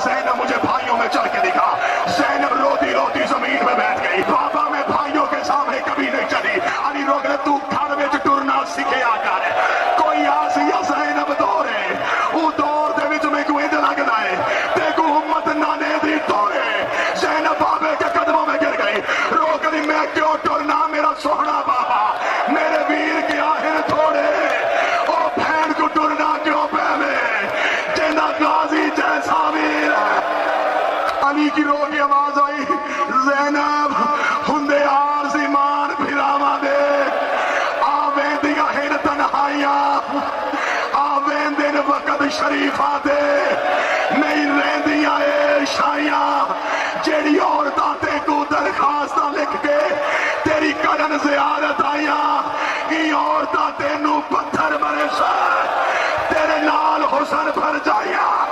زینب مجھے بھائیوں میں چل کے دکھا. زینب روتی روتی زمین میں بیٹھ گئی. بابا میں بھائیوں کے سامنے کبھی نہیں چلی. علی روک لے تو گھر میں ٹرنا سیکھے آ کر کوئی آسیا زینب دورے وہ دور دے وچ میں کوئی دے لگدا ہے تے کو امت نانے دی دورے. زینب بابے کے قدموں میں گر گئی. روک لی میں کیوں ٹرنا میرا سوہنا بابا میرے ویر کے آہن تھوڑے او بہن کو ٹرنا کیوں پہ میں جینا غازی جیسا ویر. علی کی رو کی آواز آئی زینب ہندے عارضی مان پھراوا دے آویں دیا ہن تنہائیاں آویں دن وقت شریفہ دے نہیں رہندیاں اے شائیاں جیڑی عورتاں تے کو درخواستہ لکھ کے تیری کرن زیارت آئیاں ای عورتاں تینوں پتھر مرے سا تیرے نال حسن بھر جائیاں.